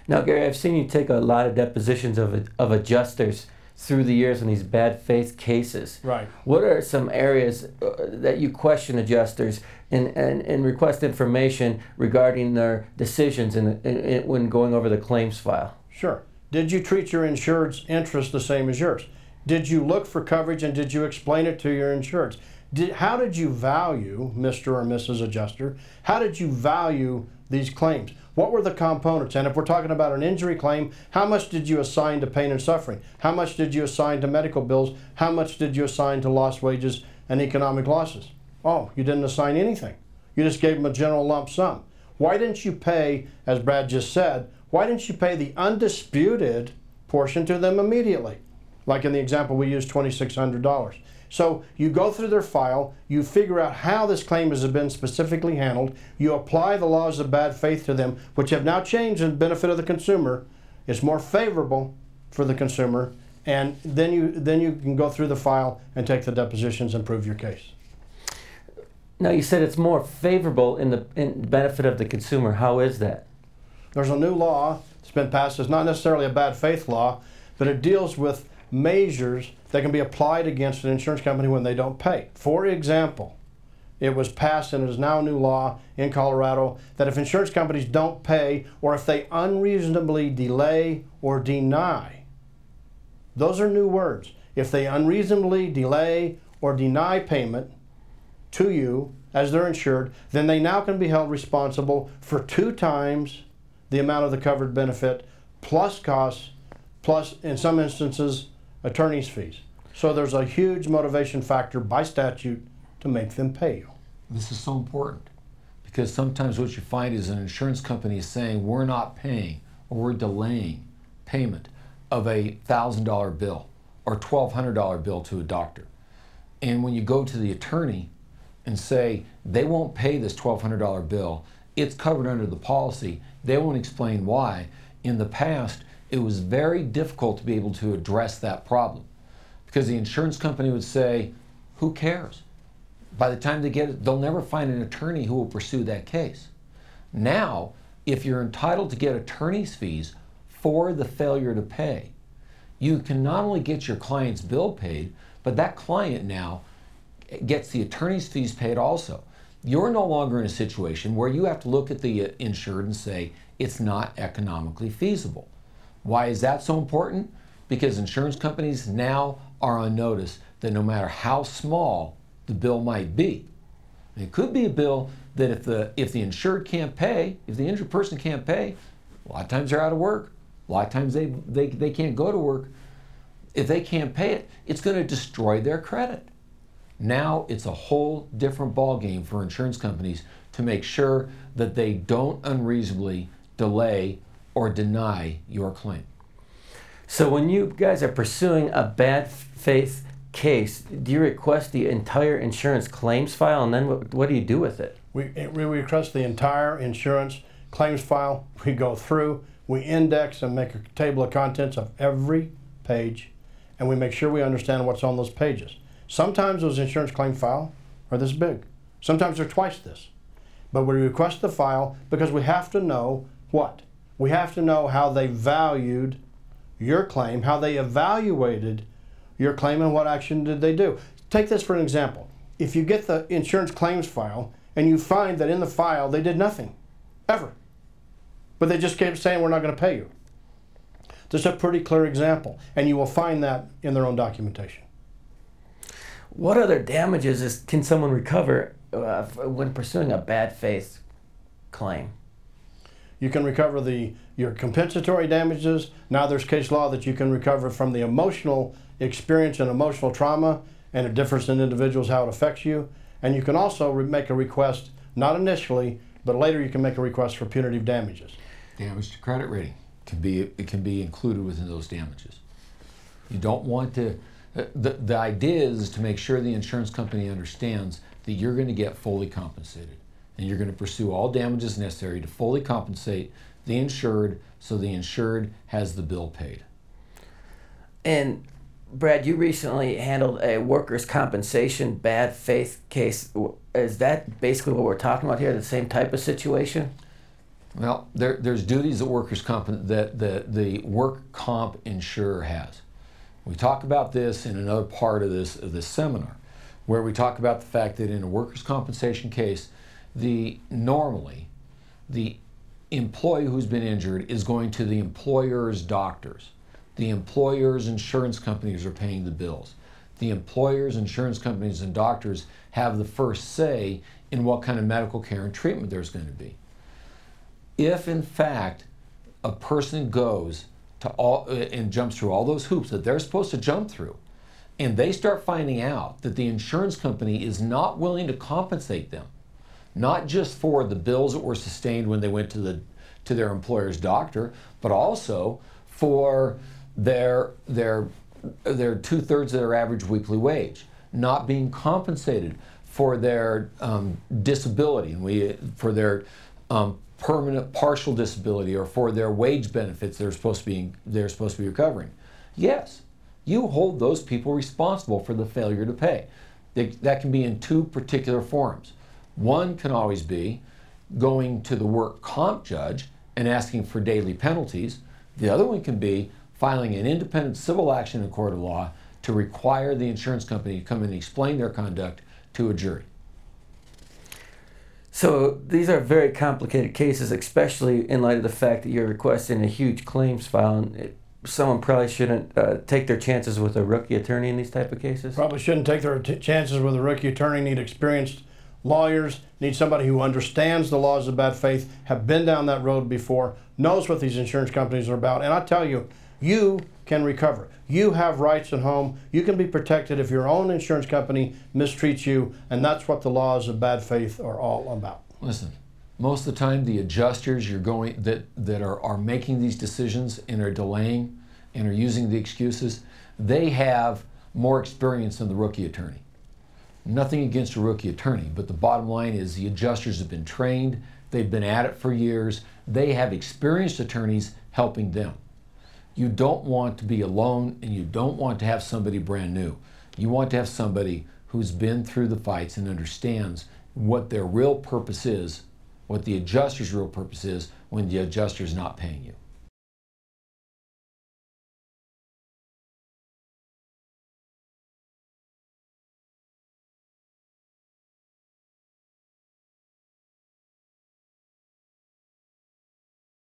Now, Gary, I've seen you take a lot of depositions of adjusters through the years in these bad faith cases. Right. What are some areas that you question adjusters and request information regarding their decisions when going over the claims file? Sure. Did you treat your insured's interest the same as yours? Did you look for coverage and did you explain it to your insured? How did you value, Mr. or Mrs. Adjuster, how did you value these claims? What were the components? And if we're talking about an injury claim, how much did you assign to pain and suffering? How much did you assign to medical bills? How much did you assign to lost wages and economic losses? Oh, you didn't assign anything. You just gave them a general lump sum. Why didn't you pay, as Brad just said, why didn't you pay the undisputed portion to them immediately? Like in the example we used, $2,600. So you go through their file, you figure out how this claim has been specifically handled, you apply the laws of bad faith to them, which have now changed in benefit of the consumer. It's more favorable for the consumer, and then you can go through the file and take the depositions and prove your case. Now, you said it's more favorable in the benefit of the consumer. How is that? There's a new law that's been passed. It's not necessarily a bad faith law, but it deals with measures that can be applied against an insurance company when they don't pay. For example, it was passed and it is now a new law in Colorado that if insurance companies don't pay or if they unreasonably delay or deny, those are new words. If they unreasonably delay or deny payment to you as their insured, then they now can be held responsible for 2 times the amount of the covered benefit plus costs, plus in some instances attorney's fees. So there's a huge motivation factor by statute to make them pay you. This is so important because sometimes what you find is an insurance company is saying we're not paying or we're delaying payment of a $1,000 bill or $1,200 bill to a doctor. And when you go to the attorney and say they won't pay this $1,200 bill, it's covered under the policy, they won't explain why. In the past, it was very difficult to be able to address that problem because the insurance company would say, who cares? By the time they get it, they'll never find an attorney who will pursue that case. Now, if you're entitled to get attorney's fees for the failure to pay, you can not only get your client's bill paid, but that client now gets the attorney's fees paid also. You're no longer in a situation where you have to look at the insured and say, it's not economically feasible. Why is that so important? Because insurance companies now are on notice that no matter how small the bill might be, it could be a bill that if the insured can't pay, if the injured person can't pay, a lot of times they're out of work. A lot of times they can't go to work. If they can't pay it, it's going to destroy their credit. Now it's a whole different ballgame for insurance companies to make sure that they don't unreasonably delay or deny your claim. So when you guys are pursuing a bad faith case, do you request the entire insurance claims file, and then what do you do with it? We request the entire insurance claims file. We go through, we index and make a table of contents of every page, and we make sure we understand what's on those pages. Sometimes those insurance claim file are this big. Sometimes they're twice this. But we request the file because we have to know what? We have to know how they valued your claim, how they evaluated your claim, and what action did they do. Take this for an example. If you get the insurance claims file and you find that in the file they did nothing, ever, but they just kept saying we're not going to pay you. This is a pretty clear example, and you will find that in their own documentation. What other damages can someone recover when pursuing a bad faith claim? You can recover your compensatory damages. Now there's case law that you can recover from the emotional experience and emotional trauma, and it differs in individuals how it affects you. And you can also make a request, not initially, but later you can make a request for punitive damages. Damage to credit rating can be included within those damages. You don't want to. The idea is to make sure the insurance company understands that you're going to get fully compensated, and you're going to pursue all damages necessary to fully compensate the insured so the insured has the bill paid. And Brad, you recently handled a workers' compensation bad faith case. Is that basically what we're talking about here, the same type of situation? Well, there's duties that the work comp insurer has. We talk about this in another part of this seminar, where we talk about the fact that in a workers' compensation case, normally the employee who's been injured is going to the employer's doctors. The employer's insurance companies are paying the bills. The employer's insurance companies and doctors have the first say in what kind of medical care and treatment there's going to be. If in fact a person goes to and jumps through all those hoops that they're supposed to jump through, and they start finding out that the insurance company is not willing to compensate them, not just for the bills that were sustained when they went to their employer's doctor, but also for their 2/3 of their average weekly wage, not being compensated for their disability, and for their permanent partial disability, or for their wage benefits they're supposed to be recovering. Yes, you hold those people responsible for the failure to pay. That can be in two particular forms. One can always be going to the work comp judge and asking for daily penalties. The other one can be filing an independent civil action in a court of law to require the insurance company to come in and explain their conduct to a jury. So these are very complicated cases, especially in light of the fact that you're requesting a huge claims file. And someone probably shouldn't take their chances with a rookie attorney in these type of cases. Probably shouldn't take their chances with a rookie attorney. Need experienced lawyers, need somebody who understands the laws of bad faith, have been down that road before, knows what these insurance companies are about. And I tell you, you can recover. You have rights at home. You can be protected if your own insurance company mistreats you, and that's what the laws of bad faith are all about. Listen, most of the time the adjusters that are making these decisions and are delaying and are using the excuses, they have more experience than the rookie attorney. Nothing against a rookie attorney, but the bottom line is the adjusters have been trained, they've been at it for years, they have experienced attorneys helping them. You don't want to be alone, and you don't want to have somebody brand new. You want to have somebody who's been through the fights and understands what their real purpose is, what the adjuster's real purpose is when the adjuster's not paying you.